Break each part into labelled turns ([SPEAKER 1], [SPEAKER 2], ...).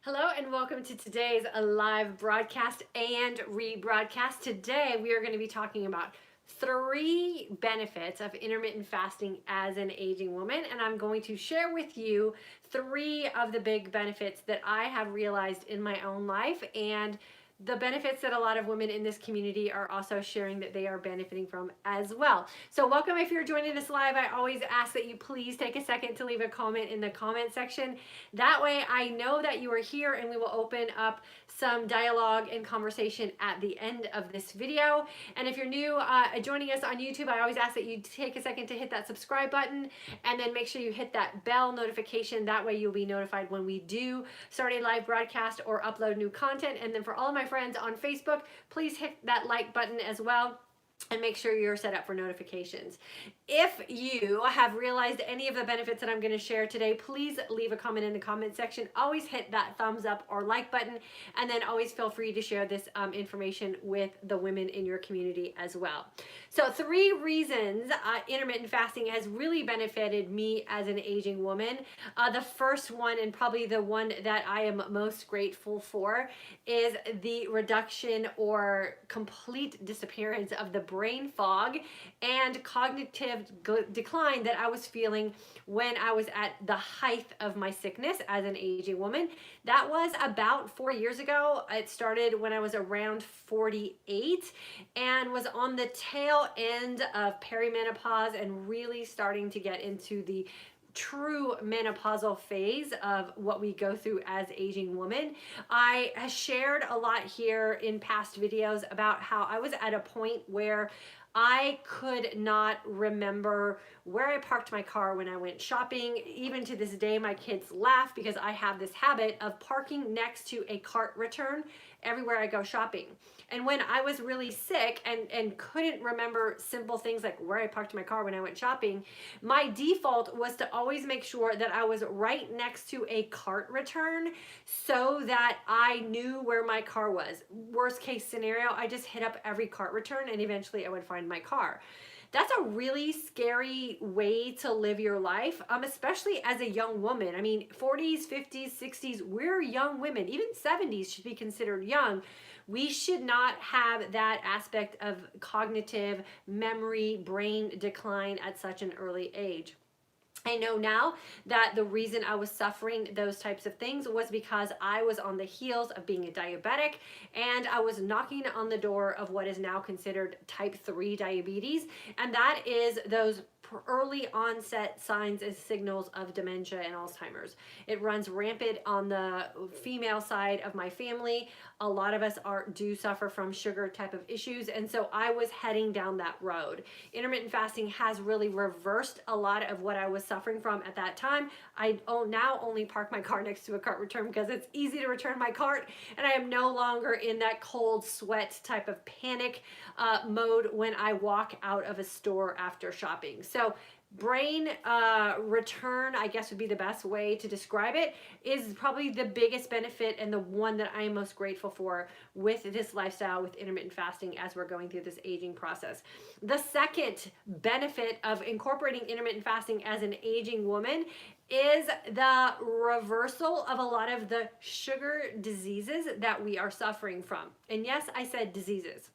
[SPEAKER 1] Hello and welcome to today's live broadcast and rebroadcast. Today we are going to be talking about 3 benefits of intermittent fasting as an aging woman, and I'm going to share with you 3 of the big benefits that I have realized in my own life and the benefits that a lot of women in this community are also sharing that they are benefiting from as well. So welcome if you're joining us live. I always ask that you please take a second to leave a comment in the comment section. That way I know that you are here and we will open up some dialogue and conversation at the end of this video. And if you're new joining us on YouTube, I always ask that you take a second to hit that subscribe button and then make sure you hit that bell notification. That way you'll be notified when we do start a live broadcast or upload new content. And then for all of my friends on Facebook, please hit that like button as well and make sure you're set up for notifications. If you have realized any of the benefits that I'm going to share today, please leave a comment in the comment section. Always hit that thumbs up or like button, and then always feel free to share this information with the women in your community as well. So 3 reasons intermittent fasting has really benefited me as an aging woman. The first one, and probably the one that I am most grateful for, is the reduction or complete disappearance of the brain fog and cognitive decline that I was feeling when I was at the height of my sickness as an aging woman. That was about 4 years ago. It started when I was around 48 and was on the tail end of perimenopause and really starting to get into the true menopausal phase of what we go through as aging women. I have shared a lot here in past videos about how I was at a point where I could not remember where I parked my car when I went shopping. Even to this day, my kids laugh because I have this habit of parking next to a cart return everywhere I go shopping. And when I was really sick and couldn't remember simple things like where I parked my car when I went shopping, my default was to always make sure that I was right next to a cart return so that I knew where my car was. Worst case scenario, I just hit up every cart return and eventually I would find my car. That's a really scary way to live your life, especially as a young woman. I mean, 40s, 50s, 60s, we're young women. Even 70s should be considered young. We should not have that aspect of cognitive memory, brain decline at such an early age. I know now that the reason I was suffering those types of things was because I was on the heels of being a diabetic and I was knocking on the door of what is now considered type 3 diabetes, and that is those early onset signs and signals of dementia and Alzheimer's. It runs rampant on the female side of my family. A lot of us do suffer from sugar type of issues, and so I was heading down that road. Intermittent fasting has really reversed a lot of what I was suffering from at that time. I now only park my car next to a cart return because it's easy to return my cart, and I am no longer in that cold sweat type of panic mode when I walk out of a store after shopping. So brain return, I guess would be the best way to describe it, is probably the biggest benefit and the one that I am most grateful for with this lifestyle with intermittent fasting as we're going through this aging process. The second benefit of incorporating intermittent fasting as an aging woman is the reversal of a lot of the sugar diseases that we are suffering from. And yes, I said diseases.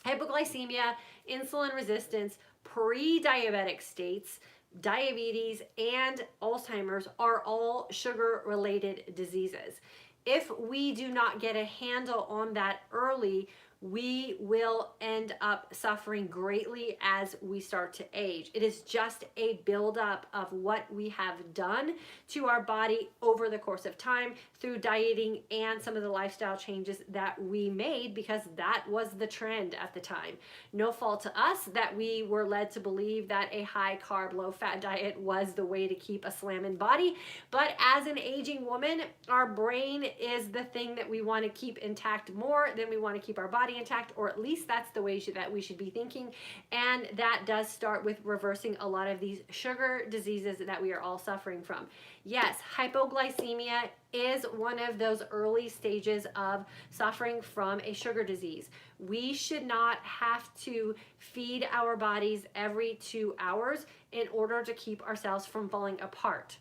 [SPEAKER 1] Hypoglycemia, insulin resistance, pre-diabetic states, diabetes, and Alzheimer's are all sugar-related diseases. If we do not get a handle on that early, we will end up suffering greatly as we start to age. It is just a buildup of what we have done to our body over the course of time through dieting and some of the lifestyle changes that we made because that was the trend at the time. No fault to us that we were led to believe that a high carb, low fat diet was the way to keep a slamming body. But as an aging woman, our brain is the thing that we want to keep intact more than we want to keep our body intact, or at least that's the way that we should be thinking. And that does start with reversing a lot of these sugar diseases that we are all suffering from. Yes, hypoglycemia is one of those early stages of suffering from a sugar disease. We should not have to feed our bodies every 2 hours in order to keep ourselves from falling apart.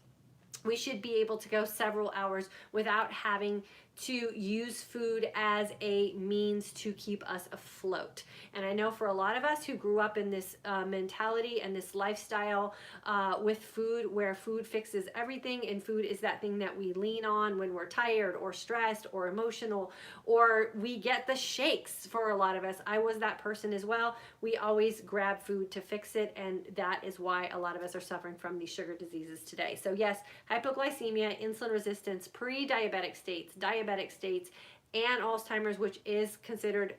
[SPEAKER 1] we should be able to go several hours without having to use food as a means to keep us afloat. And I know for a lot of us who grew up in this mentality and this lifestyle with food, where food fixes everything, and food is that thing that we lean on when we're tired or stressed or emotional, or we get the shakes. For a lot of us, I was that person as well. We always grab food to fix it, and that is why a lot of us are suffering from these sugar diseases today. So yes, hypoglycemia, insulin resistance, pre-diabetic states, diabetic states, and Alzheimer's, which is considered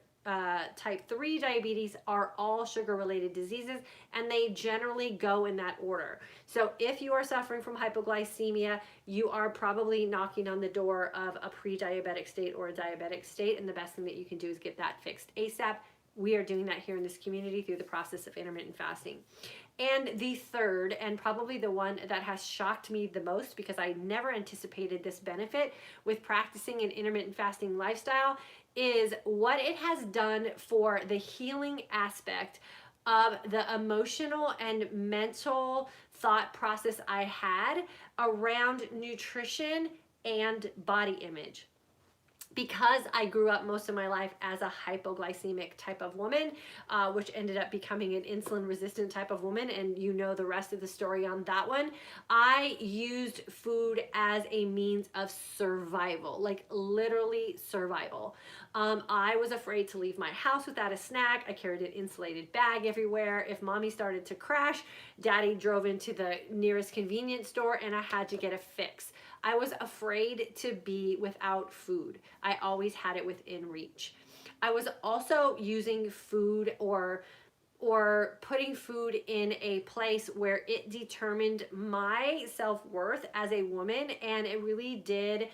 [SPEAKER 1] type 3 diabetes, are all sugar-related diseases, and they generally go in that order. So if you are suffering from hypoglycemia, you are probably knocking on the door of a pre-diabetic state or a diabetic state, and the best thing that you can do is get that fixed ASAP. We are doing that here in this community through the process of intermittent fasting. And the third, and probably the one that has shocked me the most, because I never anticipated this benefit with practicing an intermittent fasting lifestyle, is what it has done for the healing aspect of the emotional and mental thought process I had around nutrition and body image. Because I grew up most of my life as a hypoglycemic type of woman, which ended up becoming an insulin resistant type of woman, and you know the rest of the story on that one, I used food as a means of survival, like literally survival. I was afraid to leave my house without a snack. I carried an insulated bag everywhere. If mommy started to crash, daddy drove into the nearest convenience store and I had to get a fix. I was afraid to be without food. I always had it within reach. I was also using food or putting food in a place where it determined my self-worth as a woman, and it really did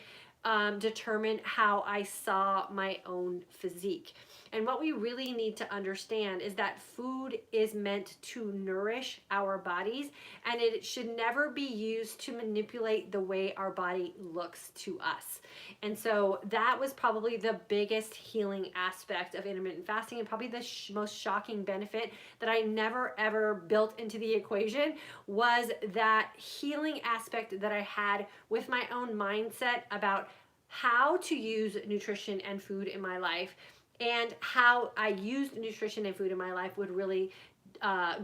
[SPEAKER 1] determine how I saw my own physique. And what we really need to understand is that food is meant to nourish our bodies, and it should never be used to manipulate the way our body looks to us. And so that was probably the biggest healing aspect of intermittent fasting, and probably the most shocking benefit that I never ever built into the equation, was that healing aspect that I had with my own mindset about how to use nutrition and food in my life, and how I used nutrition and food in my life would really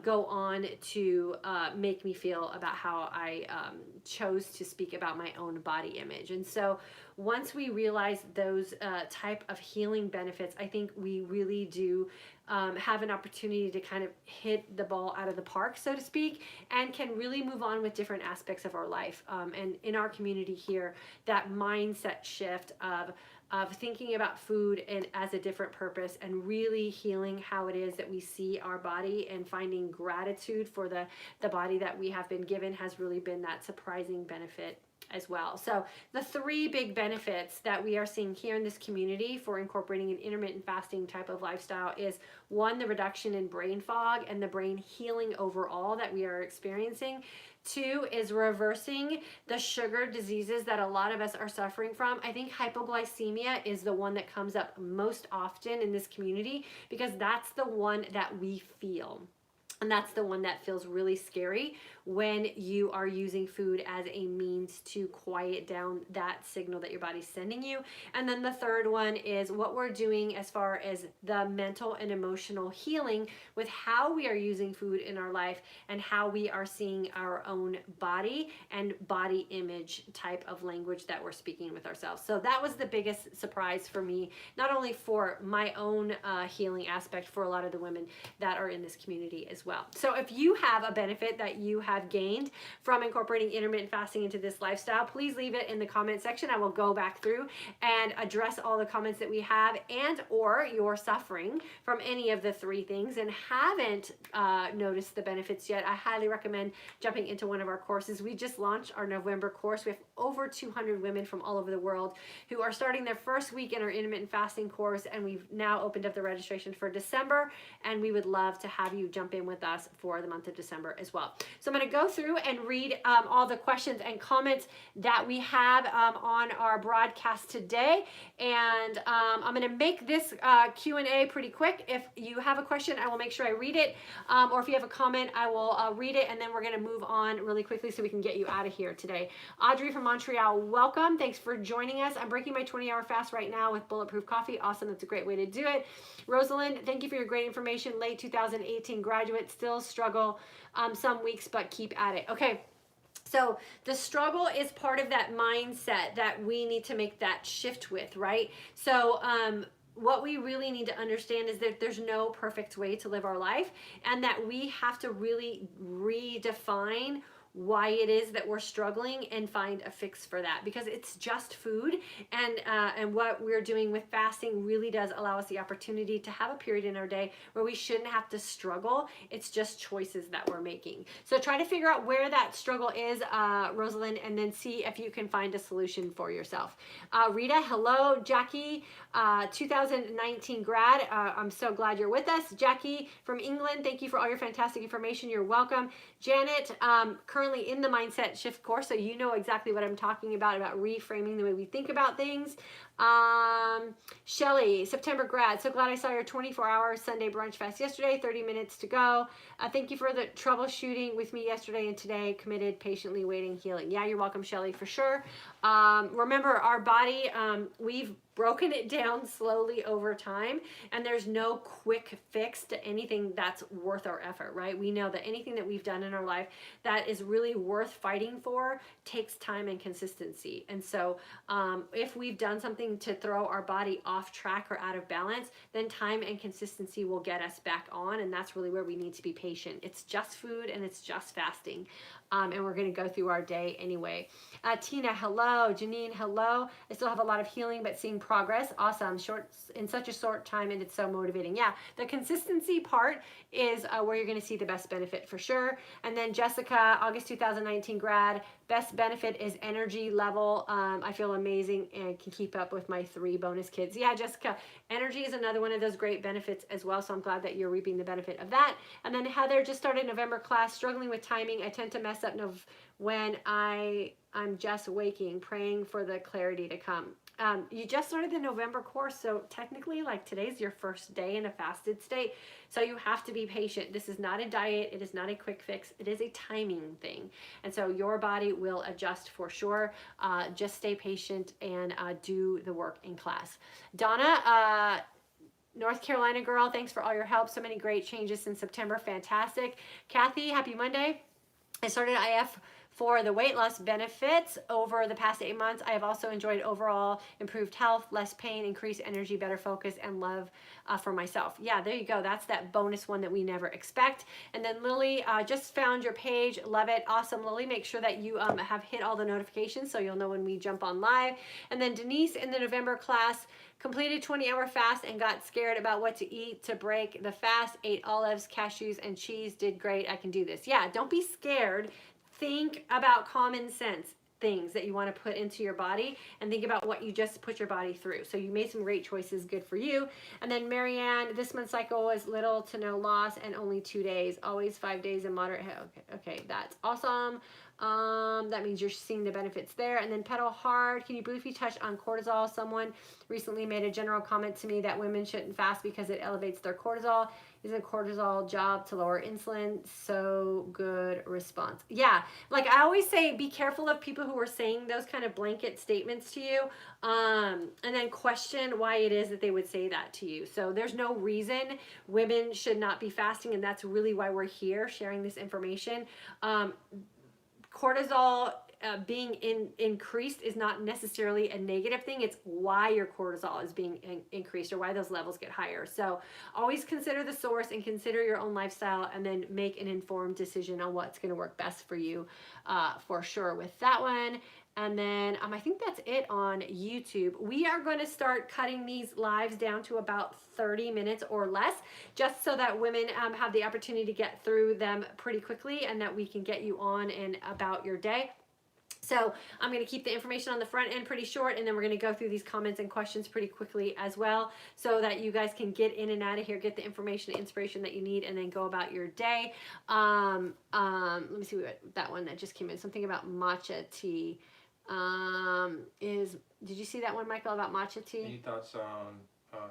[SPEAKER 1] go on to make me feel about how I chose to speak about my own body image. And so once we realize those type of healing benefits, I think we really do have an opportunity to kind of hit the ball out of the park, so to speak, and can really move on with different aspects of our life. And in our community here, that mindset shift of thinking about food and as a different purpose, and really healing how it is that we see our body, and finding gratitude for the body that we have been given, has really been that surprising benefit as well. So the three big benefits that we are seeing here in this community for incorporating an intermittent fasting type of lifestyle is, one, the reduction in brain fog and the brain healing overall that we are experiencing. Two is reversing the sugar diseases that a lot of us are suffering from. I think hypoglycemia is the one that comes up most often in this community, because that's the one that we feel. And that's the one that feels really scary when you are using food as a means to quiet down that signal that your body's sending you. And then the third one is what we're doing as far as the mental and emotional healing with how we are using food in our life, and how we are seeing our own body and body image type of language that we're speaking with ourselves. So that was the biggest surprise for me, not only for my own healing aspect, for a lot of the women that are in this community as well. So if you have a benefit that you have gained from incorporating intermittent fasting into this lifestyle, please leave it in the comment section. I will go back through and address all the comments that we have, and or you're suffering from any of the three things and haven't noticed the benefits yet. I highly recommend jumping into one of our courses. We just launched our November course. We have over 200 women from all over the world who are starting their first week in our intermittent fasting course, and we've now opened up the registration for December, and we would love to have you jump in with us for the month of December as well. So I'm going to go through and read all the questions and comments that we have on our broadcast today, and I'm going to make this Q&A pretty quick. If you have a question, I will make sure I read it, or if you have a comment, I will read it, and then we're going to move on really quickly so we can get you out of here today. Audrey from Montreal, welcome. Thanks for joining us. I'm breaking my 20-hour fast right now with Bulletproof Coffee. Awesome. That's a great way to do it. Rosalind, thank you for your great information. Late 2018 graduate, still struggle some weeks, but keep at it. Okay. So the struggle is part of that mindset that we need to make that shift with, right? So what we really need to understand is that there's no perfect way to live our life, and that we have to really redefine why it is that we're struggling and find a fix for that, because it's just food, and what we're doing with fasting really does allow us the opportunity to have a period in our day where we shouldn't have to struggle. It's just choices that we're making. So try to figure out where that struggle is, Rosalind, and then see if you can find a solution for yourself. Rita, hello. Jackie, 2019 grad, I'm so glad you're with us. Jackie from England, thank you for all your fantastic information. You're welcome. Janet, currently in the mindset shift course, so you know exactly what I'm talking about reframing the way we think about things. Shelly, September grad, so glad I saw your 24-hour Sunday brunch fast yesterday, 30 minutes to go. Thank you for the troubleshooting with me yesterday and today. Committed, patiently waiting, healing. Yeah, you're welcome, Shelly, for sure. Remember, our body, we've broken it down slowly over time, and there's no quick fix to anything that's worth our effort, right? We know that anything that we've done in our life that is really worth fighting for takes time and consistency. And so if we've done something to throw our body off track or out of balance, then time and consistency will get us back on, and that's really where we need to be patient. It's just food and it's just fasting. And we're going to go through our day anyway. Tina, hello. Janine, hello. I still have a lot of healing, but seeing progress. Awesome. In such a short time, and it's so motivating. Yeah, the consistency part is where you're going to see the best benefit for sure. And then Jessica, August 2019 grad, best benefit is energy level. I feel amazing and can keep up with my 3 bonus kids. Yeah, Jessica, energy is another one of those great benefits as well. So I'm glad that you're reaping the benefit of that. And then Heather just started November class, struggling with timing. I tend to mess up when I'm just waking, praying for the clarity to come. You just started the November course, so technically, like, today's your first day in a fasted state, so you have to be patient. This is not a diet. It is not a quick fix. It is a timing thing, and so your body will adjust for sure. Just stay patient and do the work in class. Donna, North Carolina girl, thanks for all your help. So many great changes since September. Fantastic. Kathy, happy Monday. I started IF for the weight loss benefits over the past 8 months. I have also enjoyed overall improved health, less pain, increased energy, better focus, and love for myself. Yeah, there you go. That's that bonus one that we never expect. And then Lily, just found your page. Love it. Awesome, Lily. Make sure that you have hit all the notifications so you'll know when we jump on live. And then Denise in the November class, completed 20-hour fast and got scared about what to eat to break the fast. Ate olives, cashews, and cheese. Did great. I can do this. Yeah, don't be scared. Think about common sense things that you want to put into your body, and think about what you just put your body through. So you made some great choices. Good for you. And then Marianne, this month's cycle was little to no loss and only 2 days. Always 5 days in moderate. Okay, that's awesome. That means you're seeing the benefits there. And then Pedal Hard, can you briefly touch on cortisol? Someone recently made a general comment to me that women shouldn't fast because it elevates their cortisol. Isn't cortisol job to lower insulin? So good response. Yeah, like I always say, be careful of people who are saying those kind of blanket statements to you, and then question why it is that they would say that to you. So there's no reason women should not be fasting, and that's really why we're here sharing this information. Cortisol being increased is not necessarily a negative thing. It's why your cortisol is being increased or why those levels get higher. So always consider the source and consider your own lifestyle, and then make an informed decision on what's going to work best for you for sure with that one. And then I think that's it on YouTube. We are going to start cutting these lives down to about 30 minutes or less, just so that women have the opportunity to get through them pretty quickly, and that we can get you on and about your day. So I'm going to keep the information on the front end pretty short, and then we're going to go through these comments and questions pretty quickly as well, so that you guys can get in and out of here, get the information, inspiration that you need, and then go about your day. Let me see what that one that just came in. Something about matcha tea. Did you see that one, Michael, about matcha tea?
[SPEAKER 2] Any thoughts on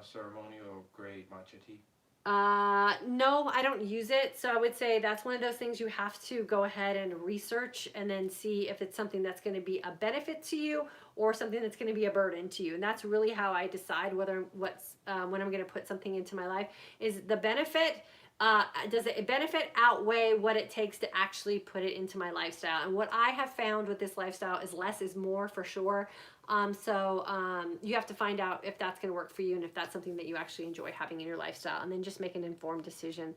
[SPEAKER 2] ceremonial grade matcha tea?
[SPEAKER 1] No, I don't use it. So I would say that's one of those things you have to go ahead and research and then see if it's something that's going to be a benefit to you or something that's going to be a burden to you. And that's really how I decide when I'm going to put something into my life. Is the benefit, does it benefit outweigh what it takes to actually put it into my lifestyle? And what I have found with this lifestyle is less is more for sure. You have to find out if that's going to work for you and if that's something that you actually enjoy having in your lifestyle, and then just make an informed decision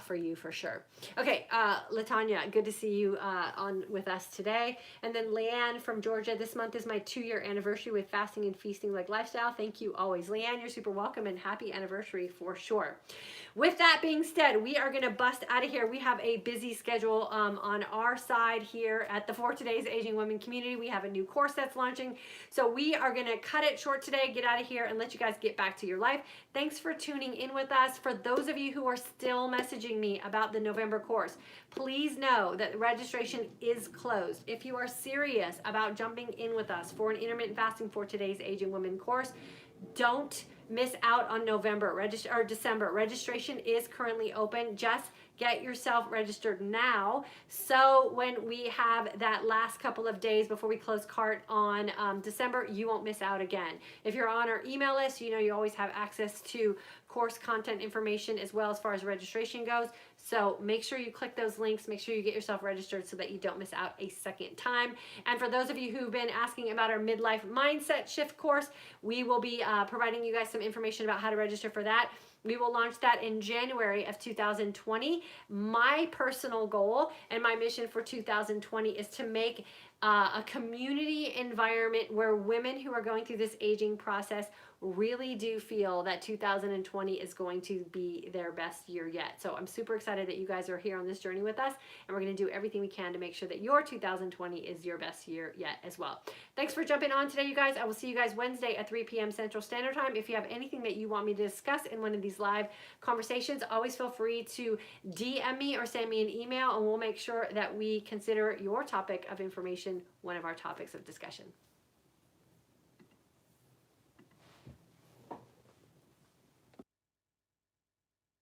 [SPEAKER 1] for you for sure. Okay, Latanya, good to see you on with us today. And then Leanne from Georgia, this month is my 2-year anniversary with fasting and feasting like lifestyle. Thank you always. Leanne, you're super welcome and happy anniversary for sure. With that being said, we are going to bust out of here. We have a busy schedule on our side here at the For Today's Aging Women community. We have a new course that's launching. So we are going to cut it short today, get out of here, and let you guys get back to your life. Thanks for tuning in with us. For those of you who are still messaging me about the November course, please know that registration is closed. If you are serious about jumping in with us for an Intermittent Fasting For Today's Aging Women course, don't miss out on December. Registration is currently open. Just get yourself registered now, so when we have that last couple of days before we close cart on December, you won't miss out again. If you're on our email list, you know you always have access to course content information as well as far as registration goes. So make sure you click those links, make sure you get yourself registered so that you don't miss out a second time. And for those of you who've been asking about our midlife mindset shift course, we will be providing you guys some information about how to register for that. We will launch that in January of 2020. My personal goal and my mission for 2020 is to make a community environment where women who are going through this aging process really do feel that 2020 is going to be their best year yet. So I'm super excited that you guys are here on this journey with us, and we're going to do everything we can to make sure that your 2020 is your best year yet as well. Thanks for jumping on today, you guys. I will see you guys Wednesday at 3 p.m. Central Standard Time. If you have anything that you want me to discuss in one of these live conversations, always feel free to DM me or send me an email, and we'll make sure that we consider your topic of information one of our topics of discussion.